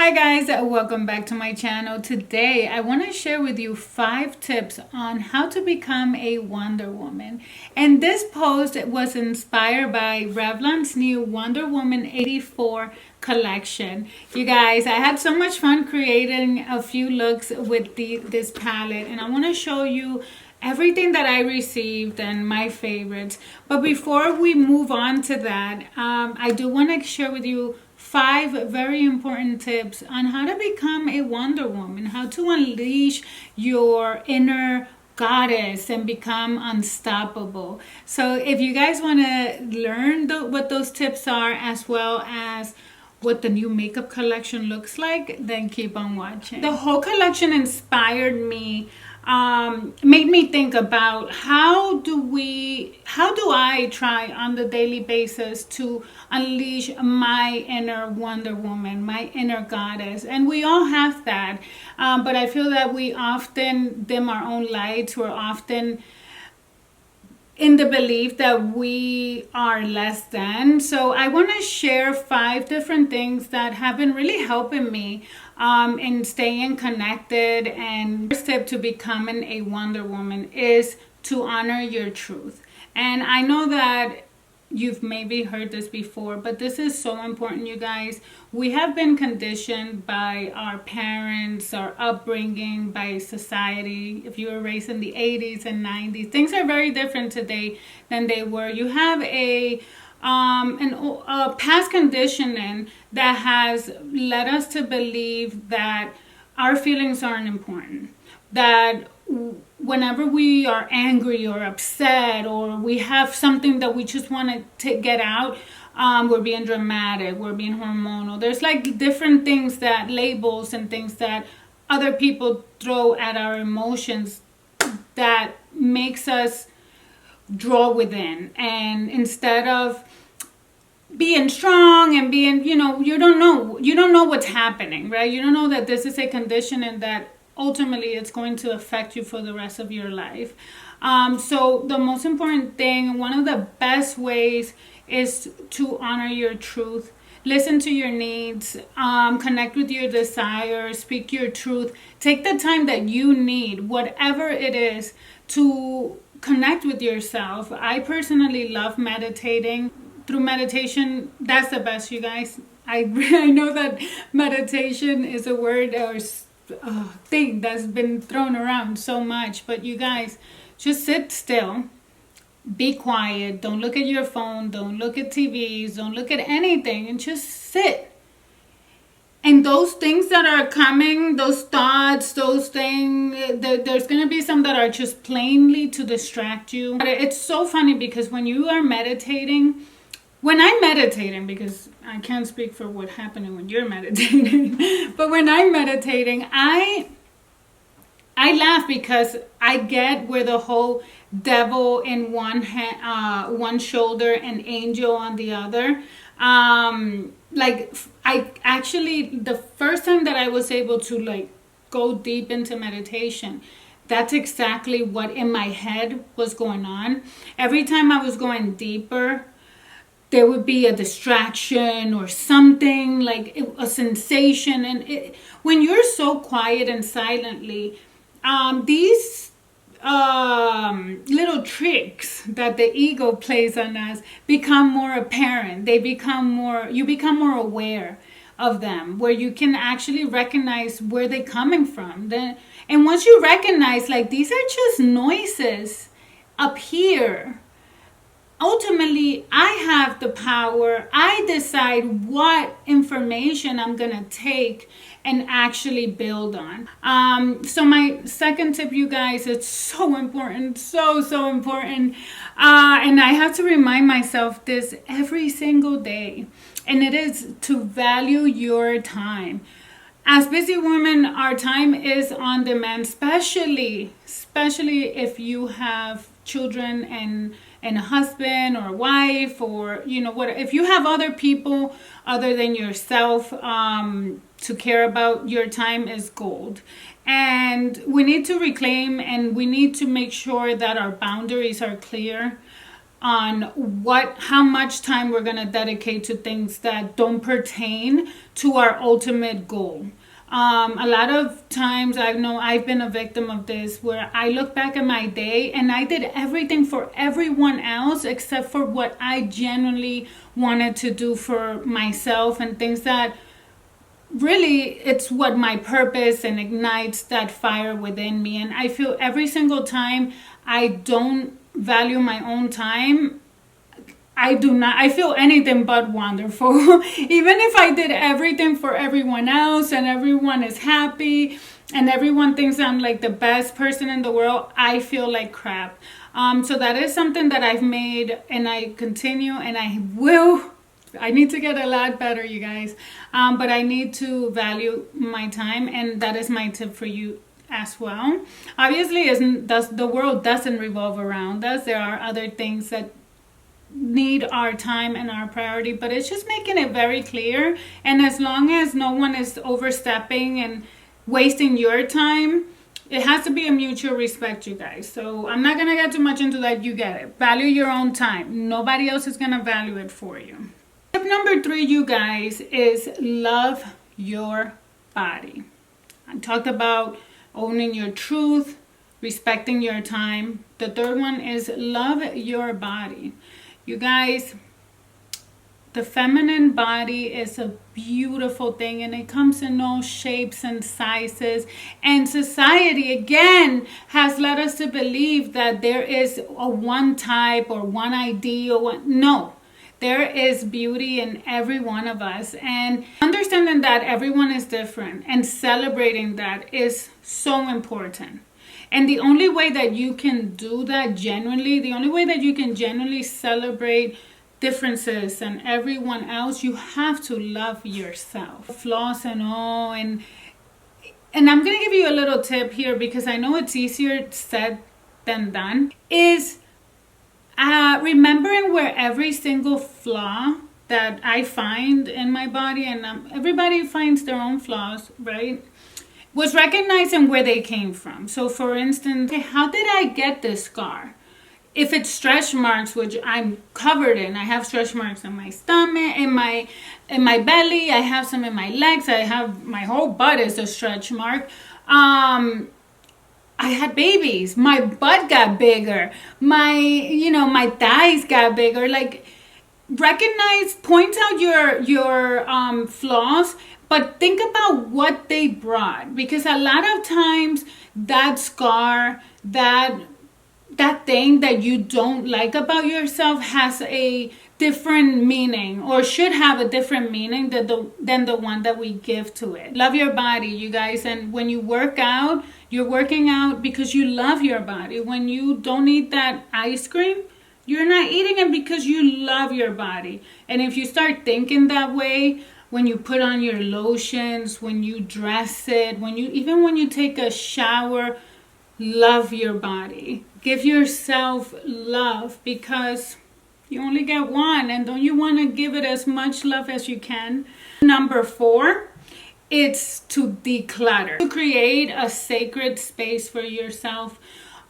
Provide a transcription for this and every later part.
Hi guys, welcome back to my channel. Today I want to share with you 5 tips on how to become a Wonder Woman. And this post was inspired by Revlon's new Wonder Woman 84 collection. You guys, I had so much fun creating a few looks with this palette, and I want to show you everything that I received and my favorites. But before we move on to that, I do want to share with you 5 very important tips on how to become a Wonder Woman, how to unleash your inner goddess and become unstoppable. So if you guys want to learn what those tips are, as well as what the new makeup collection looks like, then keep on watching. The whole collection inspired me, made me think about how do I try on the daily basis to unleash my inner Wonder Woman, my inner goddess. And we all have that, but I feel that we often dim our own lights. We're often in the belief that we are less than. So I want to share 5 different things that have been really helping me in staying connected. And the first tip to becoming a Wonder Woman is to honor your truth. And I know that you've maybe heard this before, but this is so important, you guys. We have been conditioned by our parents, our upbringing, by society. If you were raised in the 80s and 90s, things are very different today than they were. You have a past conditioning that has led us to believe that our feelings aren't important, that whenever we are angry or upset, or we have something that we just want to get out, we're being dramatic, we're being hormonal. There's like different things, that labels and things that other people throw at our emotions that makes us draw within. And instead of being strong and being, you don't know what's happening, right? You don't know that this is a condition and that ultimately it's going to affect you for the rest of your life. So the most important thing, one of the best ways, is to honor your truth. Listen to your needs, connect with your desires, speak your truth. Take the time that you need, whatever it is, to connect with yourself. I personally love meditating. Through meditation, that's the best, you guys. I know that meditation is a word or thing that's been thrown around so much, but you guys, just sit still, be quiet, don't look at your phone, don't look at TVs, don't look at anything, and just sit. And those things that are coming, those thoughts, those things, there's going to be some that are just plainly to distract you. But it's so funny because when you are meditating, when I'm meditating, because I can't speak for what's happening when you're meditating, but when I'm meditating, I laugh because I get where the whole devil in one hand, one shoulder, and angel on the other. Like I actually, the first time that I was able to go deep into meditation, that's exactly what in my head was going on. Every time I was going deeper, there would be a distraction or something, like a sensation. And when you're so quiet and silently, these little tricks that the ego plays on us become more apparent. You become more aware of them, where you can actually recognize where they're coming from. And once you recognize, these are just noises up here, ultimately, I have the power. I decide what information I'm going to take and actually build on. So my second tip, you guys, it's so important, so important. And I have to remind myself this every single day. And it is to value your time. As busy women, our time is on demand, especially if you have children and a husband or a wife, or if you have other people other than yourself to care about. Your time is gold, and we need to reclaim, and we need to make sure that our boundaries are clear. on how much time we're going to dedicate to things that don't pertain to our ultimate goal. A lot of times I know I've been a victim of this, where I look back at my day and I did everything for everyone else except for what I genuinely wanted to do for myself, and things that really, it's what my purpose and ignites that fire within me. And I feel every single time I don't value my own time, I feel anything but wonderful. Even if I did everything for everyone else and everyone is happy and everyone thinks I'm like the best person in the world, I feel like crap. So that is something that I've made, and I continue, and I need to get a lot better, you guys. But I need to value my time, and that is my tip for you as well. Obviously, the world doesn't revolve around us. There are other things that need our time and our priority, but it's just making it very clear. And as long as no one is overstepping and wasting your time, it has to be a mutual respect, you guys. So I'm not gonna get too much into that. You get it. Value your own time. Nobody else is gonna value it for you. Tip number 3, you guys, is love your body. I talked about owning your truth, respecting your time. The third one is love your body. You guys, the feminine body is a beautiful thing, and it comes in all shapes and sizes. And society, again, has led us to believe that there is a one type or one ideal. No, there is beauty in every one of us. And understanding that everyone is different and celebrating that is so important. And the only way that you can do that genuinely, the only way that you can genuinely celebrate differences and everyone else, you have to love yourself. Flaws and all. And I'm going to give you a little tip here, because I know it's easier said than done, is remembering where every single flaw that I find in my body, and everybody finds their own flaws, right? Was recognizing where they came from. So for instance, okay, how did I get this scar? If it's stretch marks, which I'm covered in, I have stretch marks on my stomach, in my belly, I have some in my legs, I have my whole butt is a stretch mark. I had babies, my butt got bigger, my thighs got bigger. Like, recognize, point out your flaws, but think about what they brought, because a lot of times that scar, that thing that you don't like about yourself has a different meaning, or should have a different meaning than the one that we give to it. Love your body, you guys. And when you work out, you're working out because you love your body. When you don't eat that ice cream, you're not eating it because you love your body. And if you start thinking that way, when you put on your lotions, when you dress it, even when you take a shower, love your body. Give yourself love, because you only get one, and don't you want to give it as much love as you can? Number 4, it's to declutter. To create a sacred space for yourself.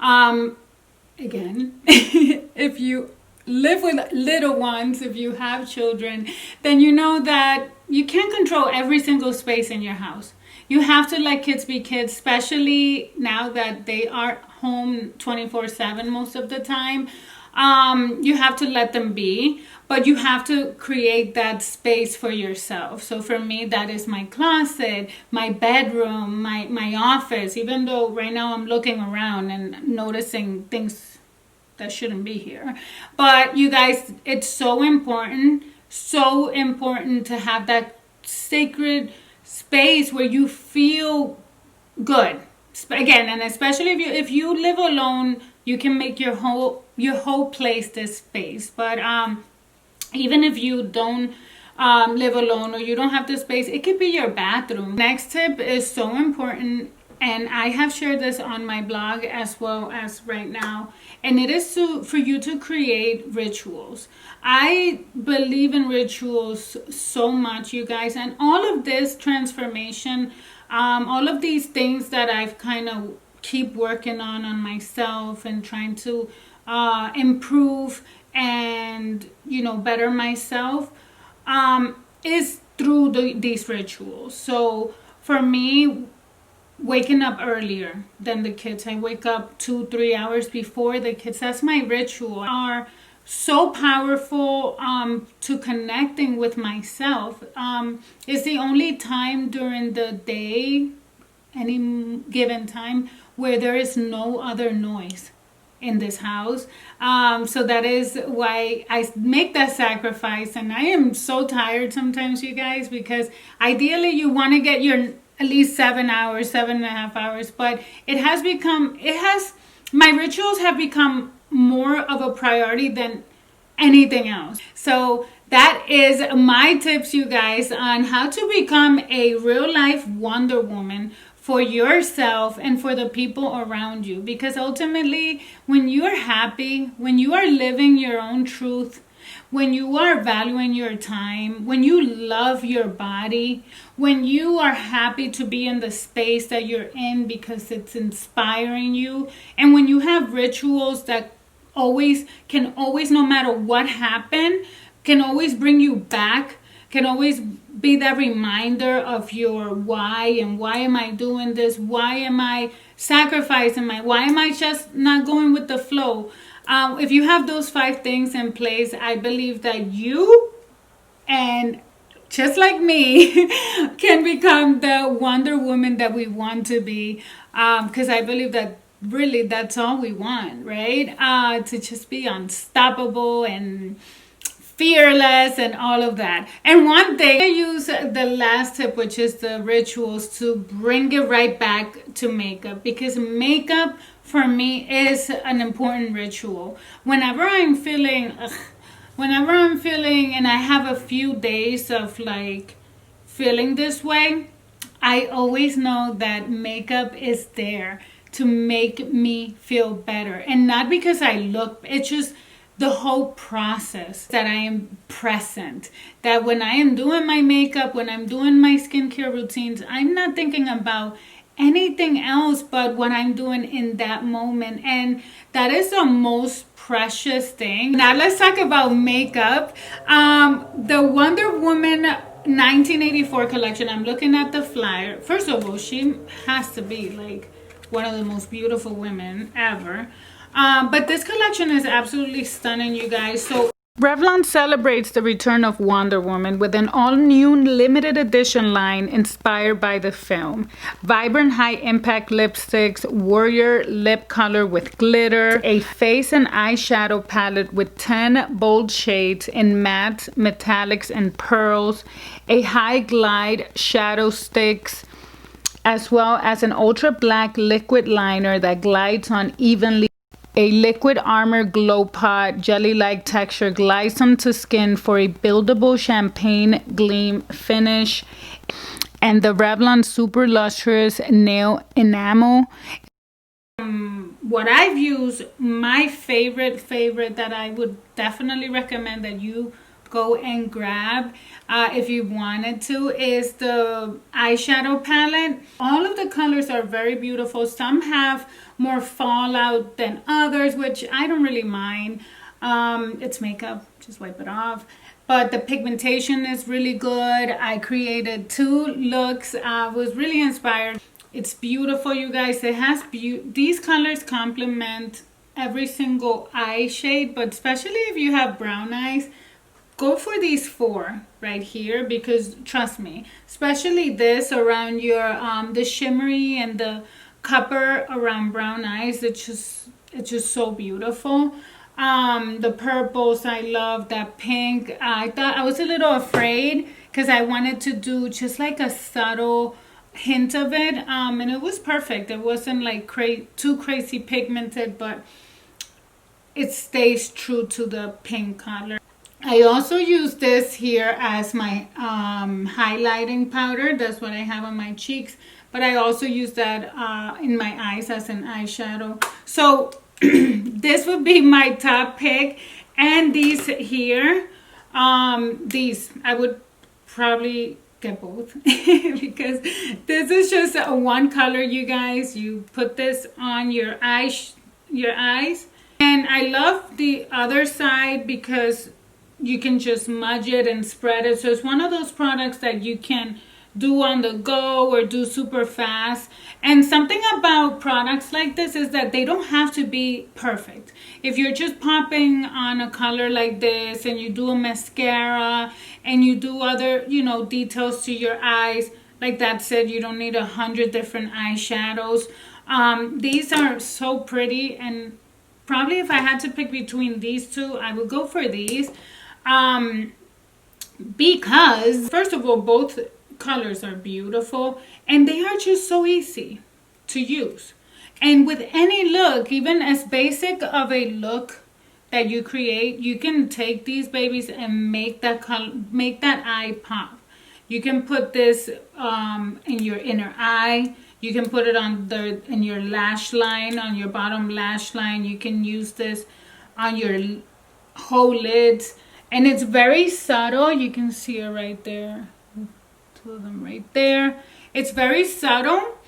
Again, if you live with little ones, if you have children, then you know that you can't control every single space in your house. You have to let kids be kids, especially now that they are home 24/7 most of the time. You have to let them be, but you have to create that space for yourself. So for me, that is my closet, my bedroom, my office, even though right now I'm looking around and noticing things that shouldn't be here. But you guys, it's so important to have that sacred space where you feel good. Again, and especially if you live alone, you can make your whole place this space. But even if you don't live alone, or you don't have the space, it could be your bathroom. Next tip is so important, and I have shared this on my blog as well as right now, and it is for you to create rituals. I believe in rituals so much, you guys, and all of this transformation, all of these things that I've kind of keep working on myself and trying to improve and, you know, better myself, is through these rituals. So for me, waking up earlier than the kids, I wake up 2-3 hours before the kids. That's my ritual. Are so powerful to connecting with myself. It's the only time during the day, any given time, where there is no other noise in this house. So that is why I make that sacrifice. And I am so tired sometimes, you guys, because ideally you want to get your at least 7 hours, 7.5 hours, but my rituals have become more of a priority than anything else. So that is my tips, you guys, on how to become a real life Wonder Woman for yourself and for the people around you. Because ultimately, when you are happy, when you are living your own truth, when you are valuing your time, when you love your body, when you are happy to be in the space that you're in because it's inspiring you, and when you have rituals that can always, no matter what happened, can always bring you back, can always be that reminder of your why, and why am I doing this? Why am I sacrificing why am I just not going with the flow? If you have those 5 things in place, I believe that you, and just like me, can become the Wonder Woman that we want to be. Because I believe that really that's all we want, right? To just be unstoppable and fearless and all of that. And one thing, I use the last tip, which is the rituals, to bring it right back to makeup, because makeup for me is an important ritual. Whenever I'm feeling and I have a few days of like feeling this way, I always know that makeup is there to make me feel better. And not because I look, it's just the whole process that I am present. That when I am doing my makeup, when I'm doing my skincare routines, I'm not thinking about anything else but what I'm doing in that moment. And that is the most precious thing. Now let's talk about makeup. The Wonder Woman 1984 collection, I'm looking at the flyer. First of all, she has to be like one of the most beautiful women ever. But this collection is absolutely stunning, you guys. So Revlon celebrates the return of Wonder Woman with an all-new limited edition line inspired by the film. Vibrant high-impact lipsticks, warrior lip color with glitter, a face and eyeshadow palette with 10 bold shades in matte, metallics, and pearls, a high glide shadow sticks, as well as an ultra black liquid liner that glides on evenly. A liquid armor glow pot jelly-like texture glides onto skin for a buildable champagne gleam finish. And the Revlon Super Lustrous Nail Enamel. What I've used, my favorite that I would definitely recommend that you go and grab if you wanted to, is the eyeshadow palette. All of the colors are very beautiful. Some have more fallout than others, which I don't really mind. It's makeup, just wipe it off. But the pigmentation is really good. I created 2 looks. Was really inspired. It's beautiful, you guys. It has these colors complement every single eye shade, but especially if you have brown eyes, go for these 4 right here, because trust me, especially this around your the shimmery and the copper around brown eyes, it's just so beautiful. The purples, I love that pink. I thought I was a little afraid because I wanted to do just like a subtle hint of it, and it was perfect. It wasn't like too crazy pigmented, but it stays true to the pink color. I also use this here as my highlighting powder. That's what I have on my cheeks. But I also use that in my eyes as an eyeshadow. So this would be my top pick. And these here, these, I would probably get both. Because this is just a one color, you guys. You put this on your eyes. And And I love the other side because you can just smudge it and spread it. So it's one of those products that you can do on the go or do super fast. And something about products like this is that they don't have to be perfect. If you're just popping on a color like this and you do a mascara and you do other, you know, details to your eyes, like that said, you don't need 100 different eyeshadows. These are so pretty, and probably if I had to pick between these two, I would go for these. Because first of all, both colors are beautiful and they are just so easy to use. And with any look, even as basic of a look that you create, you can take these babies and make that color, make that eye pop. You can put this in your inner eye. You can put it on in your lash line, on your bottom lash line. You can use this on your whole lids. And it's very subtle. You can see it right there. Two of them right there. It's very subtle,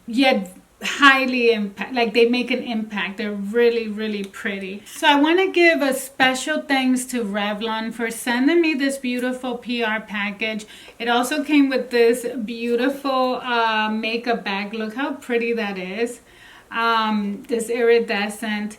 yet highly impact. Like, they make an impact. They're really, really pretty. So I want to give a special thanks to Revlon for sending me this beautiful PR package. It also came with this beautiful makeup bag. Look how pretty that is. This iridescent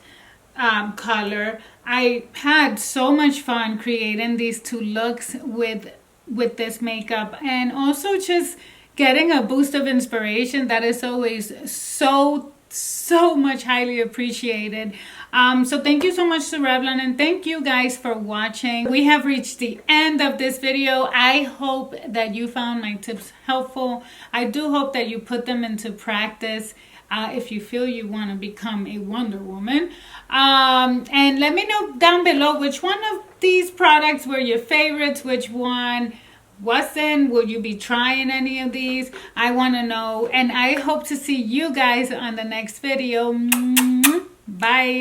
color. I had so much fun creating these two looks with this makeup, and also just getting a boost of inspiration. That is always so much highly appreciated. So thank you so much to Revlon, and thank you guys for watching. We have reached the end of this video. I hope that you found my tips helpful. I do hope that you put them into practice if you feel you want to become a Wonder Woman. And let me know down below which one of these products were your favorites, which one wasn't. Will you be trying any of these? I want to know, and I hope to see you guys on the next video. Bye.